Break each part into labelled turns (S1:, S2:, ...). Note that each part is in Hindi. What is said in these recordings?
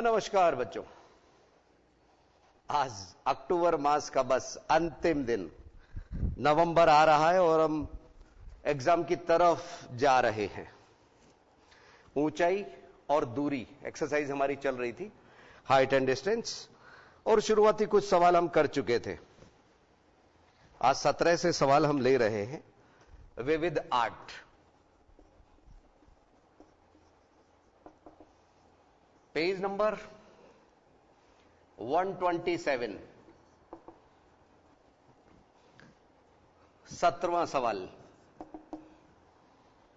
S1: नमस्कार बच्चों। आज अक्टूबर मास का बस अंतिम दिन, नवंबर आ रहा है और हम एग्जाम की तरफ जा रहे हैं। ऊंचाई और दूरी एक्सरसाइज हमारी चल रही थी, हाइट एंड डिस्टेंस, और शुरुआती कुछ सवाल हम कर चुके थे। आज 17 से सवाल हम ले रहे हैं विविध आर्ट। पेज नंबर 127, 17वां सवाल।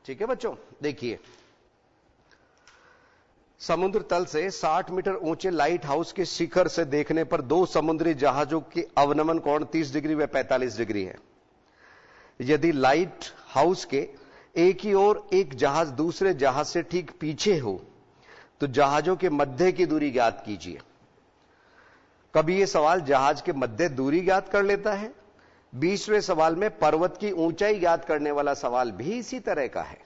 S1: ठीक है बच्चों, देखिए, समुद्र तल से 60 मीटर ऊंचे लाइट हाउस के शिखर से देखने पर दो समुद्री जहाजों के अवनमन कोण 30 डिग्री व 45 डिग्री है। यदि लाइट हाउस के एक ही ओर एक जहाज दूसरे जहाज से ठीक पीछे हो तो जहाजों के मध्य की दूरी ज्ञात कीजिए। कभी यह सवाल जहाज के मध्य दूरी ज्ञात कर लेता है। 20वें सवाल में पर्वत की ऊंचाई ज्ञात करने वाला सवाल भी इसी तरह का है।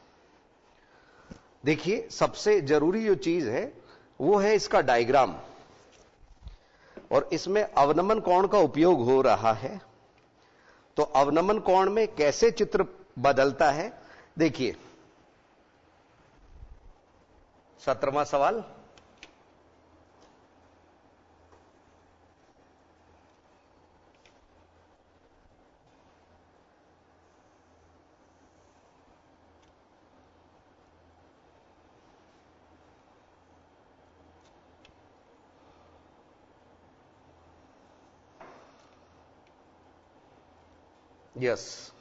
S1: देखिए, सबसे जरूरी जो चीज है वो है इसका डायग्राम, और इसमें अवनमन कोण का उपयोग हो रहा है। तो अवनमन कोण में कैसे चित्र बदलता है, देखिए। 17वां सवाल, यस,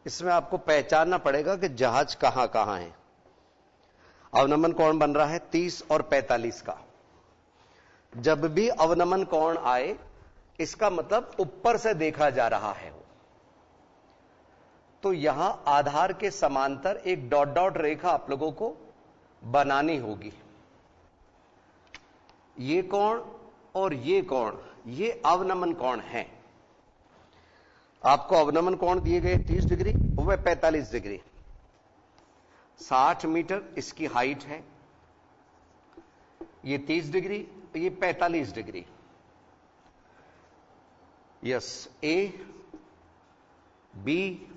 S1: इसमें आपको पहचानना पड़ेगा कि जहाज कहां कहां है। अवनमन कोण बन रहा है 30 और 45 का। जब भी अवनमन कोण आए, इसका मतलब ऊपर से देखा जा रहा है। तो यहां आधार के समांतर एक डॉट डॉट रेखा आप लोगों को बनानी होगी। ये कोण और ये कोण, ये अवनमन कोण है। आपको अवनमन कोण दिए गए 30 डिग्री व 45 डिग्री। 60 मीटर इसकी हाइट है, ये 30 डिग्री, ये 45 डिग्री। यस, ए, बी,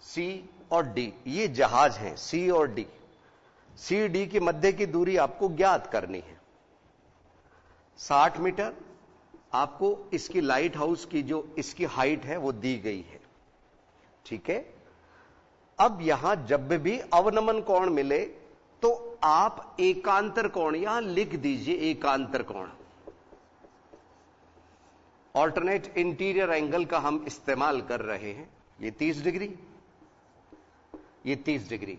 S1: सी और डी, ये जहाज हैं, सी और डी। सी डी के मध्य की दूरी आपको ज्ञात करनी है। 60 मीटर आपको इसकी लाइट हाउस की जो इसकी हाइट है वो दी गई है। ठीक है। अब यहां जब भी अवनमन कोण मिले तो आप एकांतर कोण यहां लिख दीजिए, एकांतर कोण। ऑल्टरनेट इंटीरियर एंगल का हम इस्तेमाल कर रहे हैं। ये 30 डिग्री, ये 30 डिग्री,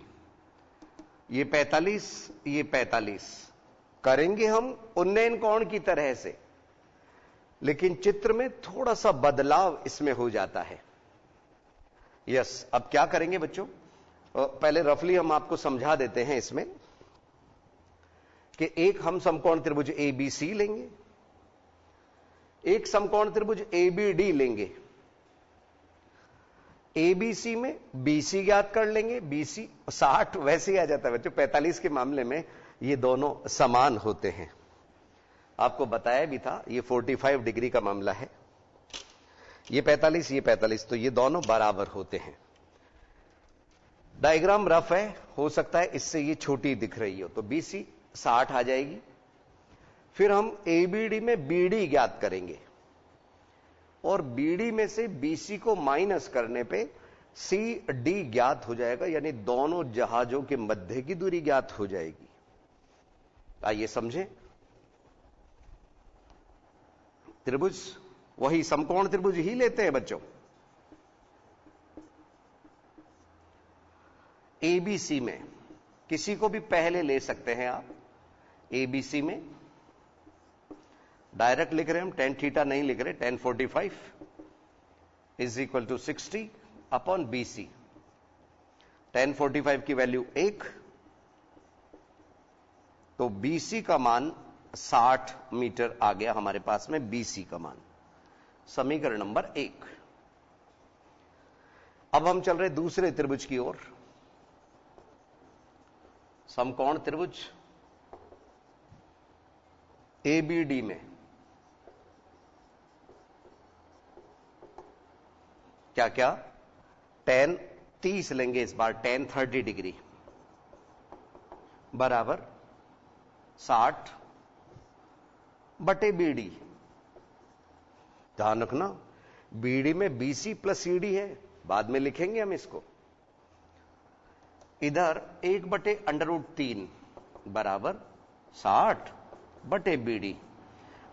S1: ये 45, ये 45 करेंगे हम उन्नयन कोण की तरह से, लेकिन चित्र में थोड़ा सा बदलाव इसमें हो जाता है। यस, अब क्या करेंगे बच्चों, पहले रफली हम आपको समझा देते हैं इसमें कि एक हम समकोण त्रिभुज एबीसी लेंगे, एक समकोण त्रिभुज एबीडी लेंगे। एबीसी में बीसी ज्ञात कर लेंगे। बीसी 60 वैसे ही आ जाता है बच्चों, 45 के मामले में ये दोनों समान होते हैं। आपको बताया भी था, ये 45 डिग्री का मामला है। ये 45, ये 45, तो ये दोनों बराबर होते हैं। डायग्राम रफ है, हो सकता है इससे ये छोटी दिख रही हो, तो बीसी 60 आ जाएगी। फिर हम एबीडी में बीडी ज्ञात करेंगे, और बीडी में से बीसी को माइनस करने पे सी डी ज्ञात हो जाएगा, यानी दोनों जहाजों के मध्य की दूरी ज्ञात हो जाएगी। आइए समझें। त्रिभुज वही समकोण त्रिभुज ही लेते हैं बच्चों। एबीसी में किसी को भी पहले ले सकते हैं आप। एबीसी में डायरेक्ट लिख रहे हैं हम, tan थीटा नहीं लिख रहे, tan 45 is equal to 60 upon BC. tan 45 की वैल्यू 1, तो बीसी का मान 60 मीटर आ गया हमारे पास में, बीसी का मान। समीकरण नंबर 1। अब हम चल रहे दूसरे त्रिभुज की ओर। समकोण त्रिभुज ABD में क्या क्या tan 30 लेंगे, इस बार tan 30 डिग्री बराबर 60 बटे BD। ध्यान रखना BD में BC प्लस CD है, बाद में लिखेंगे हम इसको। इधर 1 बटे √3 बराबर 60 बटे BD,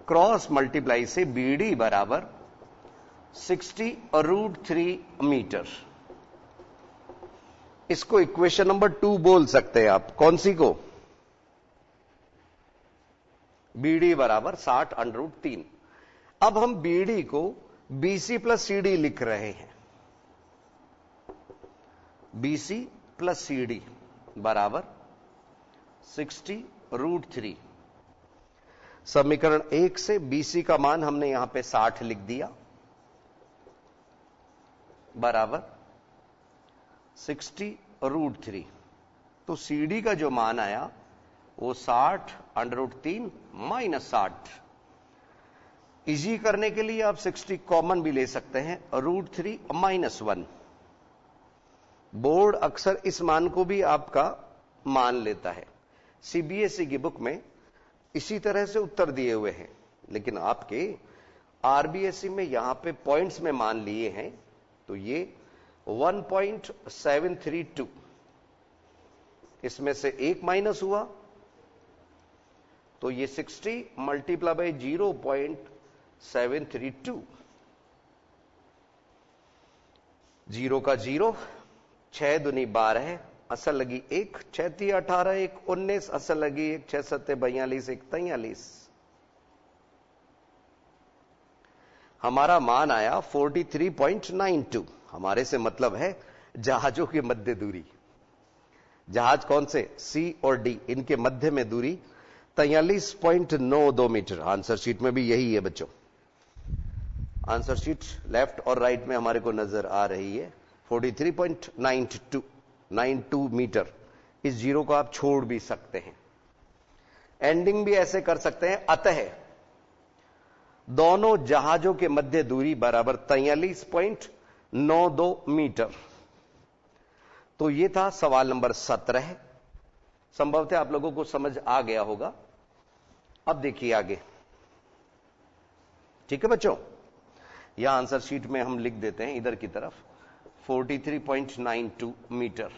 S1: क्रॉस मल्टीप्लाई से BD बराबर 60√3 मीटर। इसको इक्वेशन नंबर 2 बोल सकते हैं आप। कौन सी को? BD बराबर 60√3। अब हम BD को BC प्लस CD लिख रहे हैं। BC प्लस CD बराबर 60√3। समीकरण 1 से BC का मान हमने यहां पे 60 लिख दिया बराबर 60√3। तो CD का जो मान आया वो 60√3 माइनस 60। इजी करने के लिए आप 60 कॉमन भी ले सकते हैं, √3 -1। बोर्ड अक्सर इस मान को भी आपका मान लेता है। CBSE की बुक में इसी तरह से उत्तर दिए हुए हैं, लेकिन आपके RBSE में यहां पे पॉइंट्स में मान लिए हैं, तो ये 1.732, इसमें से 1 माइनस हुआ तो ये 60 मल्टीप्लाई बाई 0.732। 0 का 0, 6 दूनी 12, असल लगी 1, 6 3 18, 1 19, असल लगी 1, 6 7 42, 1 43। हमारा मान आया 43.92। हमारे से मतलब है जहाजों की मध्य दूरी। जहाज कौन से? C और D, इनके मध्य में दूरी 43.92 मीटर। आंसर शीट में भी यही है बच्चों। आंसर शीट लेफ्ट और राइट में हमारे को नजर आ रही है। 43.92 मीटर। इस जीरो को आप छोड़ भी सकते हैं, एंडिंग भी ऐसे कर सकते हैं। अतः दोनों जहाजों के मध्य दूरी बराबर 43.92 मीटर। तो यह था सवाल नंबर 17। संभवतः आप लोगों को समझ आ गया होगा। अब देखिए आगे, ठीक है बच्चों। यह आंसर शीट में हम लिख देते हैं इधर की तरफ 43.92 मीटर।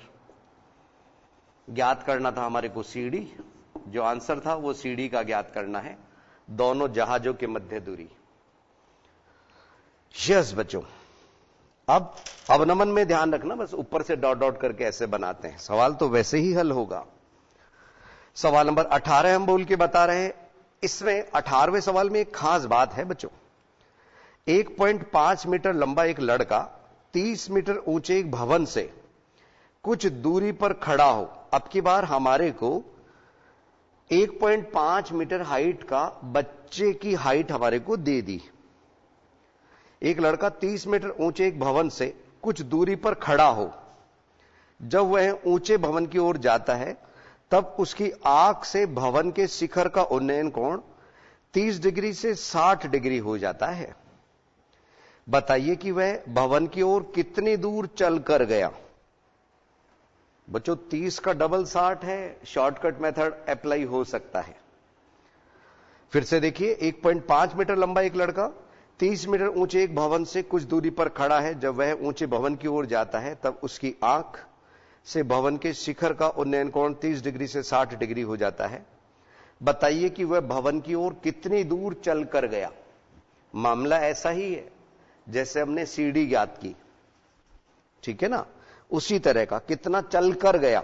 S1: ज्ञात करना था हमारे को CD। जो आंसर था वो CD का ज्ञात करना है, दोनों जहाजों के मध्य दूरी। यस बच्चों, अब अवनमन में ध्यान रखना, बस ऊपर से डॉट डॉट करके ऐसे बनाते हैं, सवाल तो वैसे ही हल होगा। सवाल नंबर 18 हम बोल के बता रहे हैं। इसमें 18वें सवाल में एक खास बात है बच्चों। 1.5 मीटर लंबा एक लड़का 30 मीटर ऊंचे एक भवन से कुछ दूरी पर खड़ा हो। अब की बार हमारे को 1.5 मीटर हाइट का बच्चे की हाइट हमारे को दे दी। एक लड़का 30 मीटर ऊंचे एक भवन से कुछ दूरी पर खड़ा हो। जब वह ऊंचे भवन की ओर जाता है तब उसकी आंख से भवन के शिखर का उन्नयन कोण 30 डिग्री से 60 डिग्री हो जाता है। बताइए कि वह भवन की ओर कितनी दूर चलकर गया। बच्चों 30 का डबल 60 है, शॉर्टकट मेथड अप्लाई हो सकता है। फिर से देखिए, 1.5 मीटर लंबा एक लड़का 30 मीटर ऊंचे एक भवन से कुछ दूरी पर खड़ा है। जब वह ऊंचे भवन की ओर जाता है तब उसकी आंख से भवन के शिखर का उन्नयन कोण 30 डिग्री से 60 डिग्री हो जाता है। बताइए कि वह भवन की ओर कितनी दूर चलकर गया। मामला ऐसा ही है जैसे हमने CD ज्ञात की, ठीक है ना, उसी तरह का कितना चलकर गया।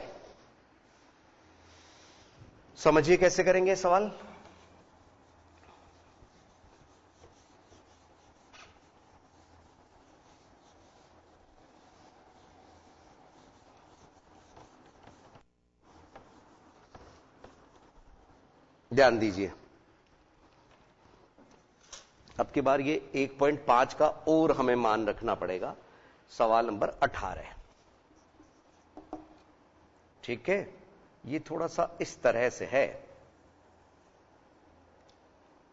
S1: समझिए कैसे करेंगे सवाल। ध्यान दीजिए, अब की बार ये 1.5 का और हमें मान रखना पड़ेगा। सवाल नंबर 18, ठीक है। ये थोड़ा सा इस तरह से है।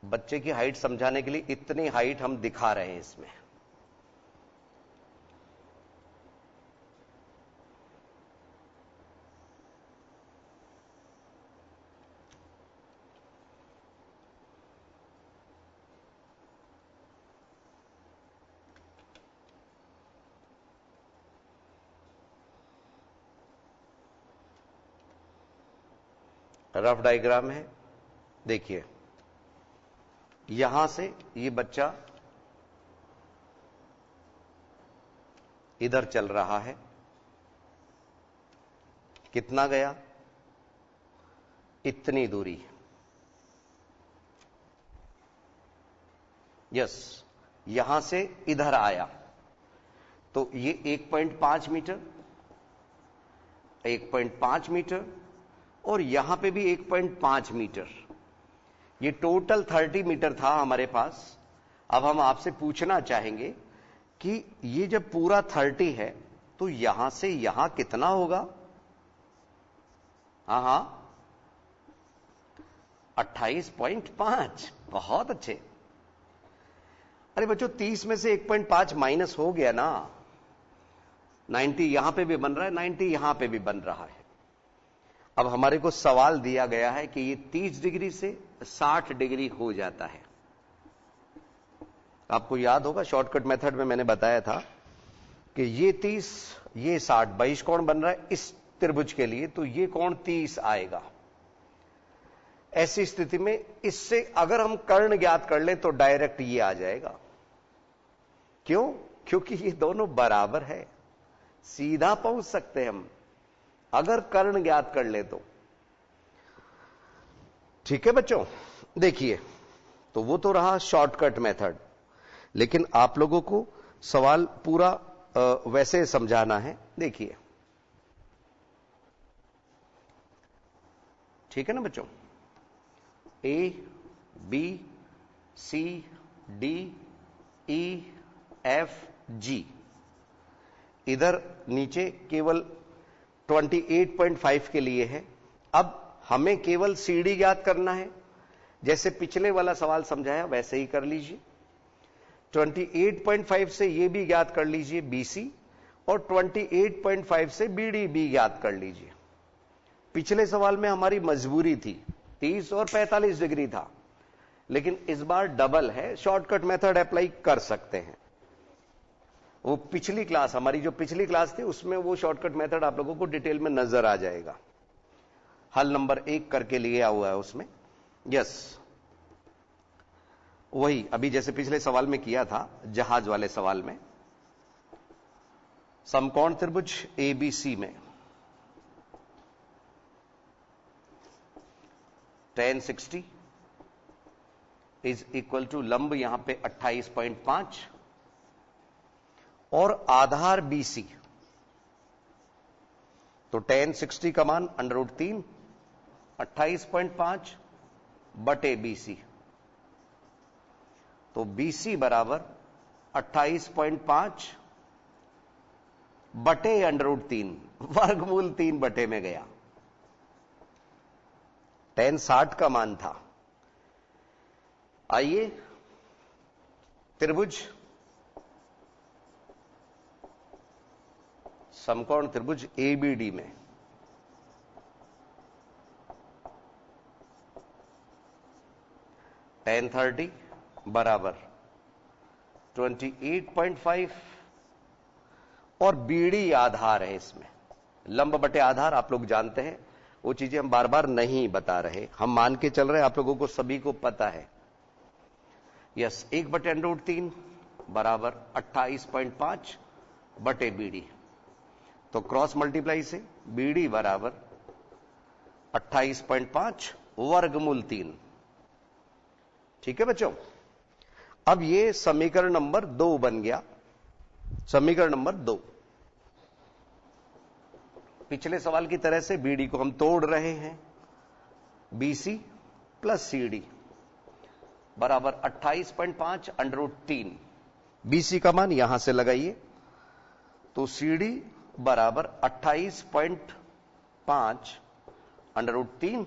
S1: बच्चे की हाइट समझाने के लिए इतनी हाइट हम दिखा रहे हैं इसमें। रफ डायग्राम है, देखिए यहां से ये बच्चा इधर चल रहा है, कितना गया, इतनी दूरी। यस, यहां से इधर आया तो ये 1.5 मीटर, 1.5 मीटर और यहां पे भी 1.5 मीटर, ये टोटल 30 मीटर था हमारे पास। अब हम आपसे पूछना चाहेंगे कि ये जब पूरा 30 है तो यहां से यहां कितना होगा? हाँ, 28.5। बहुत अच्छे। अरे बच्चों 30 में से 1.5 माइनस हो गया ना, 90 यहां पे भी बन रहा है, 90 यहां पे भी बन रहा है। अब हमारे को सवाल दिया गया है कि ये 30 डिग्री से 60 डिग्री हो जाता है। आपको याद होगा शॉर्टकट मेथड में मैंने बताया था कि ये 30, ये 60, 22 कोण बन रहा है इस त्रिभुज के लिए, तो ये कोण 30 आएगा। ऐसी स्थिति में इससे अगर हम कर्ण ज्ञात कर ले तो डायरेक्ट ये आ जाएगा। क्यों? क्योंकि ये दोनों बराबर है, सीधा पहुंच सकते हैं हम अगर कर्ण ज्ञात कर ले तो। ठीक है बच्चों, देखिए तो वो तो रहा शॉर्टकट मेथड, लेकिन आप लोगों को सवाल पूरा वैसे समझाना है। देखिए, ठीक है ना बच्चों, A, B, C, D, E, F, G, इधर नीचे केवल 28.5 के लिए है। अब हमें केवल CD ज्ञात करना है, जैसे पिछले वाला सवाल समझाया वैसे ही कर लीजिए। 28.5 से ये भी ज्ञात कर लीजिए BC, और 28.5 से BD भी ज्ञात कर लीजिए। पिछले सवाल में हमारी मजबूरी थी, 30 और 45 डिग्री था, लेकिन इस बार डबल है, शॉर्टकट मेथड अप्लाई कर सकते हैं। वो पिछली क्लास, हमारी जो पिछली क्लास थी उसमें वो शॉर्टकट मेथड आप लोगों को डिटेल में नजर आ जाएगा। हल नंबर 1 करके लिया हुआ है उसमें। यस, वही अभी जैसे पिछले सवाल में किया था, जहाज वाले सवाल में, समकोण त्रिभुज ABC में tan 60 इज इक्वल टू लंब यहां पे 28.5 और आधार BC, तो tan 60 का मान √3 28.5 बटे BC, तो BC बराबर 28.5 बटे √3, वर्गमूल 3 बटे में गया। tan 60 का मान था। आइए त्रिभुज, समकोण त्रिभुज ABD में tan 30 बराबर 28.5 और BD आधार है। इसमें लंब बटे आधार आप लोग जानते हैं, वो चीजें हम बार बार नहीं बता रहे, हम मान के चल रहे हैं, आप लोगों को सभी को पता है। यस, 1 बटे √3 बराबर 28.5 बटे BD, तो क्रॉस मल्टीप्लाई से BD बराबर 28.5 वर्गमूल 3। ठीक है बच्चों, अब ये समीकरण नंबर 2 बन गया। समीकरण नंबर 2, पिछले सवाल की तरह से BD को हम तोड़ रहे हैं, BC प्लस CD बराबर 28.5 √3। BC का मान यहां से लगाइए, तो CD बराबर 28.5 √3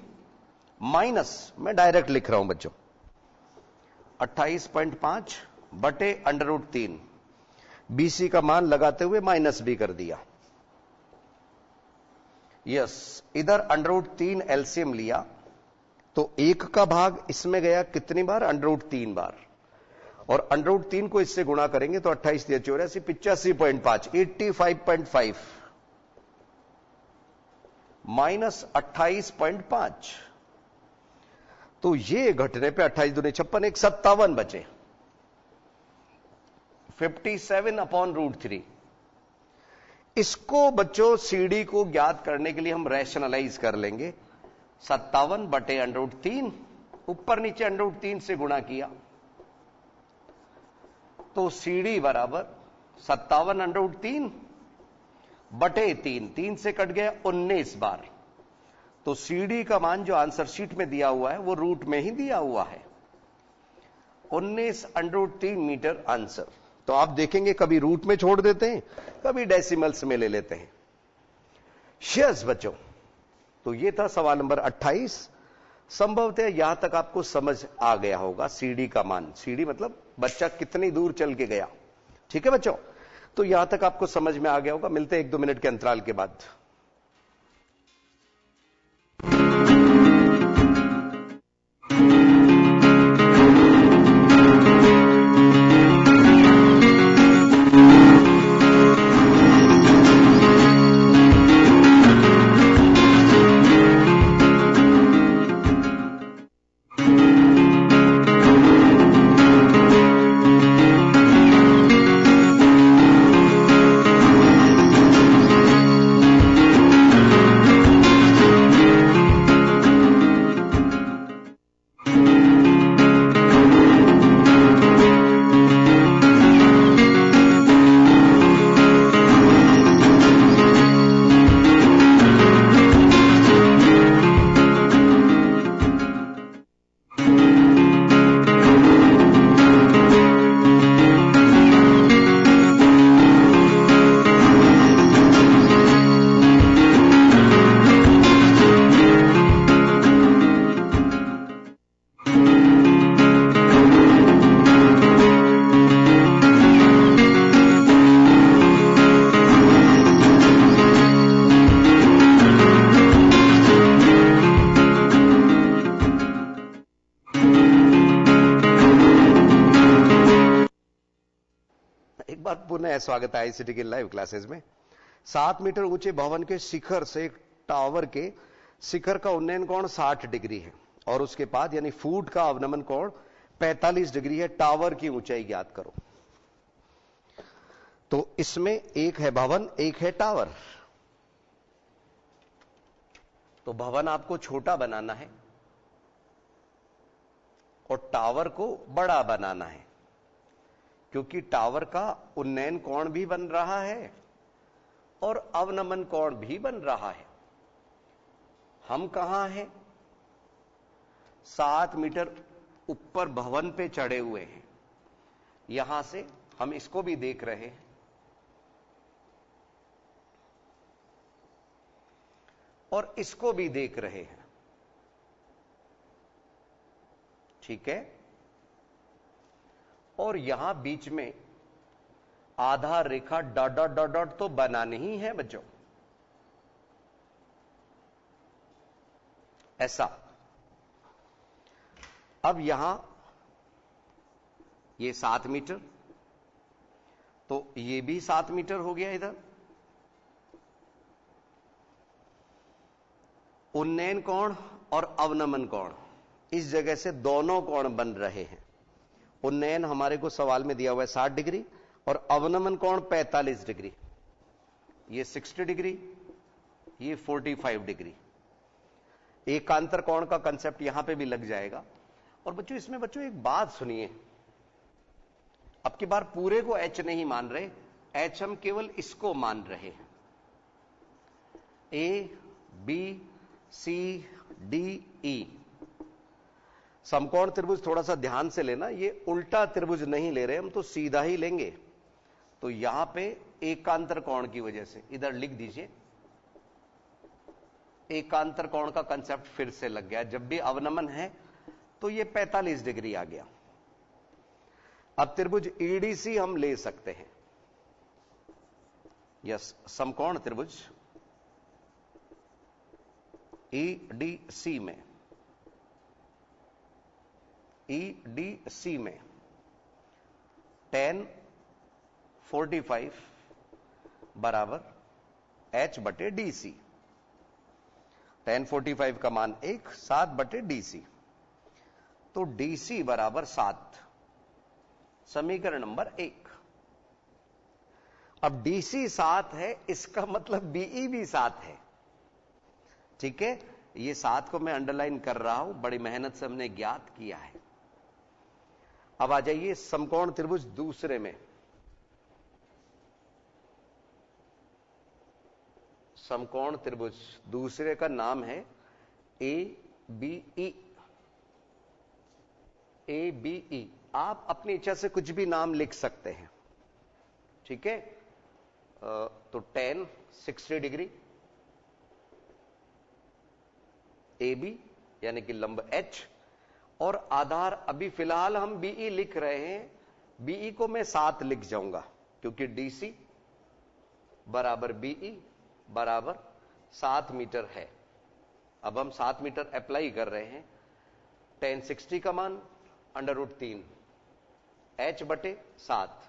S1: माइनस, मैं डायरेक्ट लिख रहा हूं बच्चों, 28.5 बटे √3, BC का मान लगाते हुए माइनस भी कर दिया। यस, इधर √3 एलसीएम लिया तो 1 का भाग इसमें गया कितनी बार? √3 बार, और √3 को इससे गुणा करेंगे तो 28 दिया 84, 85.5, 85.5 माइनस 28.5, तो ये घटने पे 28 दूनी 56, एक 57 बचे, 57/√3। इसको बच्चों सीडी को ज्ञात करने के लिए हम रैशनलाइज कर लेंगे। 57 बटे √3, ऊपर नीचे √3 से गुणा किया तो सीडी बराबर 57 √3 बटे 3 से कट गया 19 बार। तो सीडी का मान जो आंसर शीट में दिया हुआ है वो रूट में ही दिया हुआ है, 19 √3 मीटर आंसर। तो आप देखेंगे कभी रूट में छोड़ देते हैं, कभी डेसिमल्स में ले लेते हैं। शेयर्स बच्चों, तो ये था सवाल नंबर 28। संभवतः यहां तक आपको समझ आ गया होगा सीडी का मान। सीडी मतलब बच्चा कितनी दूर चल के गया। ठीक है बच्चों, तो यहां तक आपको समझ में आ गया होगा। मिलते हैं 1-2 मिनट के अंतराल के बाद। पुनः स्वागत है आईसीटी की लाइव क्लासेस में। 7 मीटर ऊंचे भवन के शिखर से टावर के शिखर का उन्नयन कोण 60 डिग्री है और उसके बाद यानी फुट का अवनमन कोण 45 डिग्री है। टावर की ऊंचाई ज्ञात करो। तो इसमें एक है भवन, एक है टावर। तो भवन आपको छोटा बनाना है और टावर को बड़ा बनाना है, क्योंकि टावर का उन्नयन कोण भी बन रहा है और अवनमन कोण भी बन रहा है। हम कहां हैं? 7 मीटर ऊपर भवन पे चढ़े हुए हैं। यहां से हम इसको भी देख रहे हैं और इसको भी देख रहे हैं। ठीक है, और यहां बीच में आधार रेखा डॉट डॉट डॉट डॉट तो बनानी ही है बच्चों, ऐसा। अब यहां ये 7 मीटर, तो ये भी 7 मीटर हो गया। इधर उन्नयन कोण और अवनमन कोण, इस जगह से दोनों कोण बन रहे हैं। उन्नयन हमारे को सवाल में दिया हुआ है 60 डिग्री और अवनमन कोण 45 डिग्री। ये 60 डिग्री, ये 45 डिग्री। एकांतर कोण का कंसेप्ट यहां पे भी लग जाएगा। और बच्चों इसमें बच्चों एक बात सुनिए, अब की बार पूरे को एच नहीं मान रहे, एच हम केवल इसको मान रहे हैं। A B C D E समकोण त्रिभुज थोड़ा सा ध्यान से लेना, ये उल्टा त्रिभुज नहीं ले रहे हम, तो सीधा ही लेंगे। तो यहां पे एकांतर कोण की वजह से इधर लिख दीजिए, एकांतर कोण का कंसेप्ट फिर से लग गया। जब भी अवनमन है तो ये 45 डिग्री आ गया। अब त्रिभुज ईडीसी हम ले सकते हैं। यस, समकोण त्रिभुज ईडीसी में, ईडीसी में tan 45 बराबर h बटे डीसी। tan 45 का मान 1, 7 बटे डीसी, तो डीसी बराबर 7, समीकरण नंबर 1। अब डीसी 7 है, इसका मतलब बीई भी 7 है। ठीक है, ये 7 को मैं अंडरलाइन कर रहा हूं, बड़ी मेहनत से हमने ज्ञात किया है। अब आ जाइए समकोण त्रिभुज दूसरे में। समकोण त्रिभुज दूसरे का नाम है ABE। ABE आप अपनी इच्छा से कुछ भी नाम लिख सकते हैं। ठीक है, तो tan 60 डिग्री AB यानी कि लंब H, और आधार अभी फिलहाल हम BE लिख रहे हैं। BE को मैं 7 लिख जाऊंगा क्योंकि DC बराबर BE बराबर 7 मीटर है। अब हम 7 मीटर अप्लाई कर रहे हैं। tan 60 का मान √3 H बटे 7,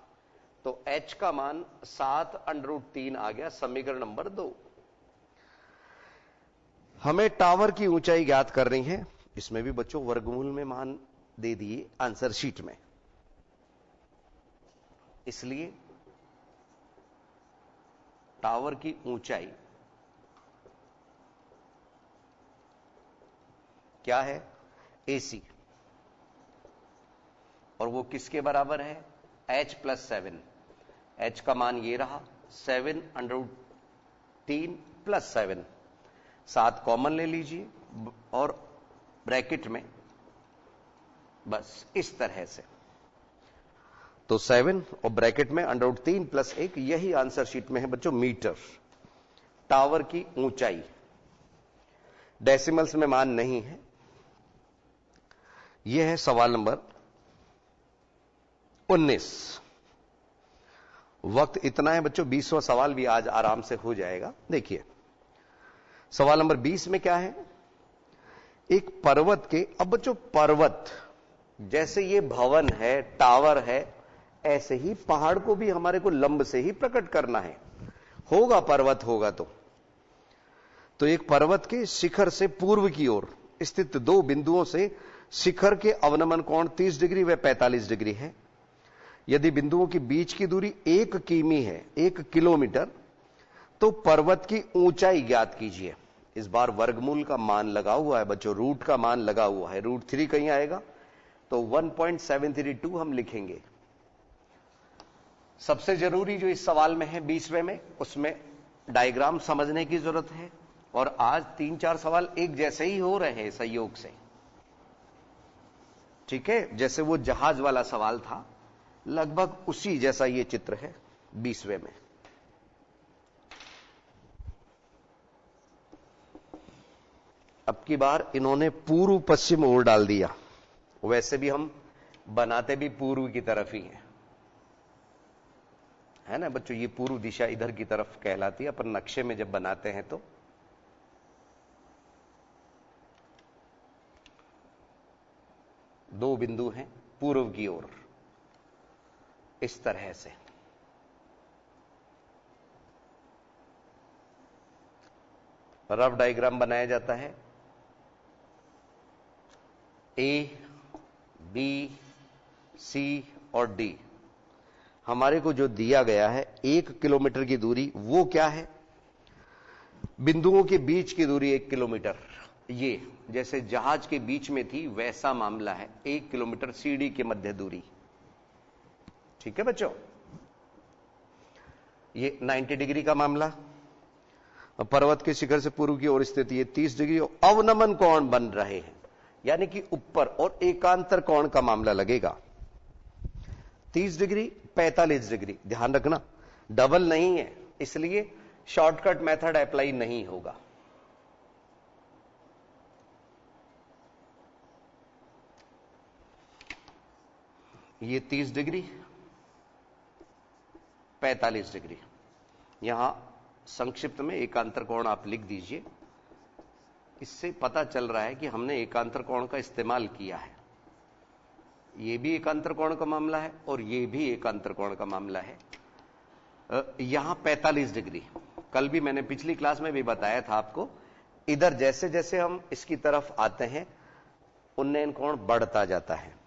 S1: तो H का मान 7 √3 आ गया, समीकरण नंबर 2। हमें टावर की ऊंचाई ज्ञात करनी है। इसमें भी बच्चों वर्गमूल में मान दे दिए आंसर शीट में, इसलिए टावर की ऊंचाई क्या है? AC, और वो किसके बराबर है? H + 7। H का मान ये रहा 7 √3 + 7, 7 कॉमन ले लीजिए और ब्रैकेट में बस इस तरह से, तो 7 और ब्रैकेट में √3 + 1, यही आंसर शीट में है बच्चों मीटर। टावर की ऊंचाई डेसिमल्स में मान नहीं है। यह है सवाल नंबर 19। वक्त इतना है बच्चों, 20वां सवाल भी आज आराम से हो जाएगा। देखिए सवाल नंबर 20 में क्या है? एक पर्वत के, अब बच्चों पर्वत जैसे ये भवन है, टावर है, ऐसे ही पहाड़ को भी हमारे को लंब से ही प्रकट करना है। होगा पर्वत होगा तो एक पर्वत के शिखर से पूर्व की ओर स्थित 2 बिंदुओं से शिखर के अवनमन कोण 30 डिग्री व 45 डिग्री है। यदि बिंदुओं के बीच की दूरी 1 किमी है, 1 किलोमीटर, तो पर्वत की ऊंचाई ज्ञात कीजिए। इस बार वर्गमूल का मान लगा हुआ है बच्चों, रूट का मान लगा हुआ है। √3 कहीं आएगा तो 1.732 हम लिखेंगे। सबसे जरूरी जो इस सवाल में है 20वें में, उसमें डायग्राम समझने की जरूरत है। और आज 3-4 सवाल एक जैसे ही हो रहे हैं संयोग से। ठीक है, जैसे वो जहाज वाला सवाल था, लगभग उसी जैसा ये चित्र है 20वें में। अब की बार इन्होंने पूर्व पश्चिम ओर डाल दिया। वैसे भी हम बनाते भी पूर्व की तरफ ही हैं, है ना बच्चों? ये पूर्व दिशा इधर की तरफ कहलाती है अपन नक्शे में जब बनाते हैं तो। दो बिंदु हैं पूर्व की ओर, इस तरह से। रफ डायग्राम बनाया जाता है। A, B, C और D हमारे को जो दिया गया है 1 किलोमीटर की दूरी, वो क्या है? बिंदुओं के बीच की दूरी 1 किलोमीटर। ये जैसे जहाज के बीच में थी वैसा मामला है, 1 किलोमीटर सीढ़ी के मध्य दूरी। ठीक है बच्चों, ये 90 डिग्री का मामला। पर्वत के शिखर से पूर्व की ओर स्थित ये 30 डिग्री अवनमन कोण बन रहे हैं, यानी कि ऊपर और एकांतर कोण का मामला लगेगा। 30 डिग्री 45 डिग्री, ध्यान रखना डबल नहीं है, इसलिए शॉर्टकट मेथड अप्लाई नहीं होगा। ये 30 डिग्री, 45 डिग्री। यहां संक्षिप्त में एकांतर कोण आप लिख दीजिए। इससे पता चल रहा है कि हमने एकांतर कोण का इस्तेमाल किया है। ये भी एकांतर कोण का मामला है और ये भी एकांतर कोण का मामला है। यहां 45 डिग्री, कल भी मैंने पिछली क्लास में भी बताया था आपको, इधर जैसे जैसे हम इसकी तरफ आते हैं उन्नयन कोण बढ़ता जाता है।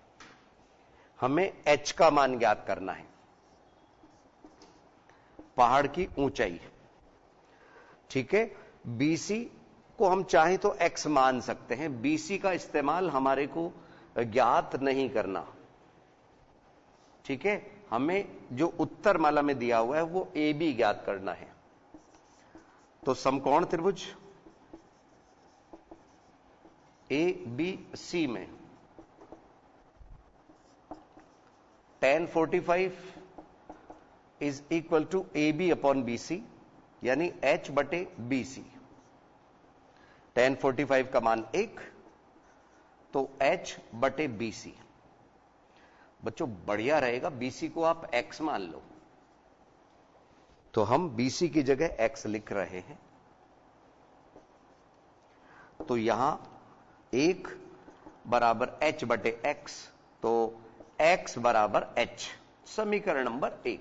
S1: हमें h का मान ज्ञात करना है, पहाड़ की ऊंचाई। ठीक है, BC को हम चाहें तो x मान सकते हैं। BC का इस्तेमाल हमारे को ज्ञात नहीं करना। ठीक है, हमें जो उत्तर माला में दिया हुआ है वो AB ज्ञात करना है। तो समकोण त्रिभुज ABC में tan 45 is equal to AB upon BC, यानी H बटे BC। tan 45 का मान 1, तो H बटे BC। बच्चों बढ़िया रहेगा BC को आप x मान लो, तो हम BC की जगह x लिख रहे हैं। तो यहां 1 बराबर H बटे x, तो x बराबर H, समीकरण नंबर 1।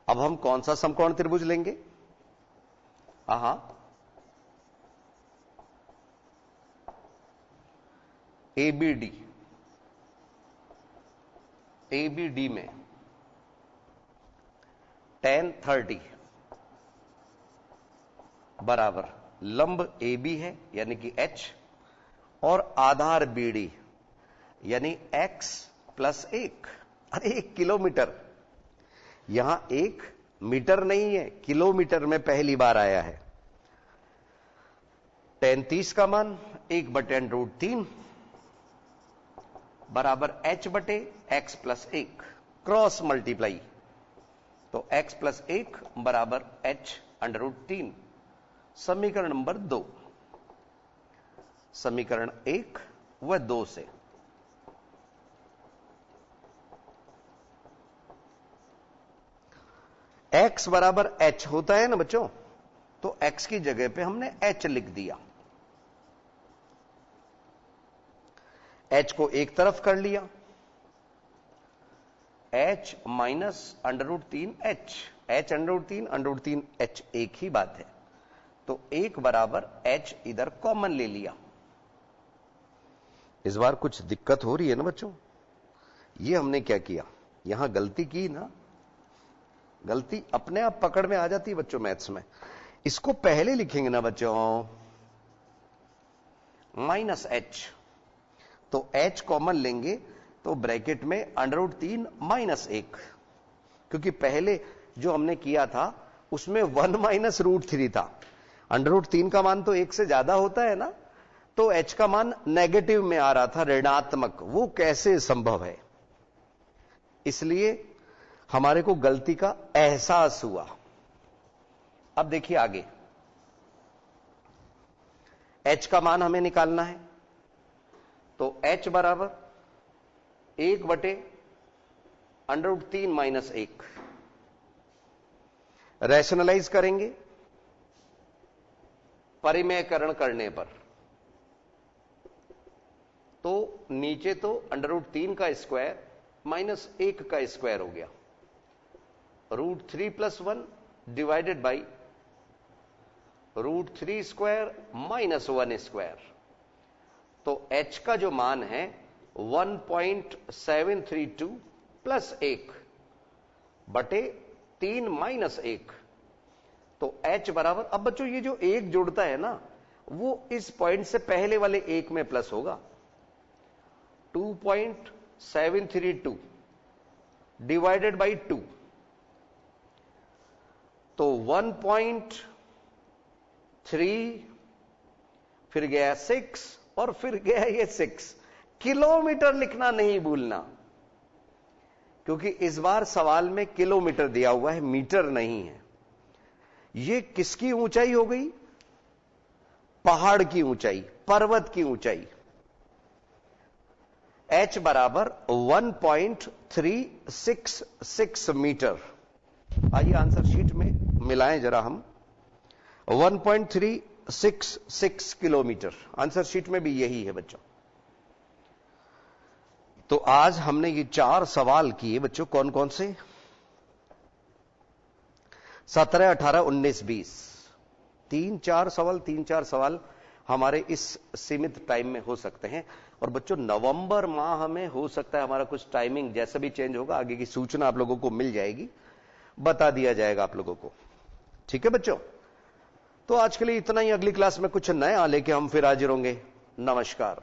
S1: अब हम कौन सा समकोण त्रिभुज लेंगे? ABD। ABD में tan 30 बराबर लंब AB है यानी कि H, और आधार BD यानी x प्लस 1। अरे 1 किलोमीटर, यहां 1 मीटर नहीं है, किलोमीटर में पहली बार आया है। tan 30 का मान 1 बटे √3 बराबर h बटे x प्लस 1, क्रॉस मल्टीप्लाई। तो x प्लस 1 बराबर h √3, समीकरण नंबर 2। समीकरण 1 व 2 से x बराबर h होता है ना बच्चों, तो x की जगह पे हमने h लिख दिया। h को एक तरफ कर लिया, h minus √3h, h √3 h एक ही बात है, तो 1 बराबर h इधर कॉमन ले लिया। इस बार कुछ दिक्कत हो रही है ना बच्चों? ये हमने क्या किया, यहां गलती की ना, गलती अपने आप पकड़ में आ जाती है बच्चों मैथ्स में। इसको पहले लिखेंगे ना बच्चों, माइनस h, तो h कॉमन लेंगे तो ब्रैकेट में √3 माइनस 1, क्योंकि पहले जो हमने किया था उसमें 1 माइनस √3 था। √3 का मान तो 1 से ज्यादा होता है ना, तो h का मान नेगेटिव में आ रहा था, ऋणात्मक। वो कैसे संभव है? इसलिए हमारे को गलती का एहसास हुआ। अब देखिए आगे, h का मान हमें निकालना है, तो h बराबर 1 बटे √3 माइनस 1। रैशनलाइज करेंगे परिमेयकरण करने पर, तो नीचे तो √3 का स्क्वायर माइनस 1 का स्क्वायर हो गया, √3 + 1 divided by √3 square minus 1 square. तो h का जो मान है 1.732 प्लस 1 बटे 3 माइनस 1, तो h बराबर, अब बच्चों ये जो 1 जुड़ता है ना, वो इस पॉइंट से पहले वाले 1 में प्लस होगा। 2.732 डिवाइडेड बाई 2, तो 1.3, फिर गया 6 और फिर गया ये 6। किलोमीटर लिखना नहीं भूलना, क्योंकि इस बार सवाल में किलोमीटर दिया हुआ है, मीटर नहीं है। ये किसकी ऊंचाई हो गई? पहाड़ की ऊंचाई, पर्वत की ऊंचाई। h बराबर 1.366 मीटर। आइए आंसर शीट में मिलाएं जरा हम। 1.366 किलोमीटर आंसर शीट में भी यही है बच्चों। तो आज हमने ये 4 सवाल किए बच्चों। कौन कौन से? 17, 18, 19, 20। 3-4 सवाल हमारे इस सीमित टाइम में हो सकते हैं। और बच्चों नवंबर माह में हो सकता है हमारा कुछ टाइमिंग जैसा भी चेंज होगा, आगे की सूचना आप लोगों को मिल जाएगी, बता दिया जाएगा आप लोगों को। ठीक है बच्चों, तो आज के लिए इतना ही। अगली क्लास में कुछ नया लेके हम फिर हाजिर होंगे। नमस्कार।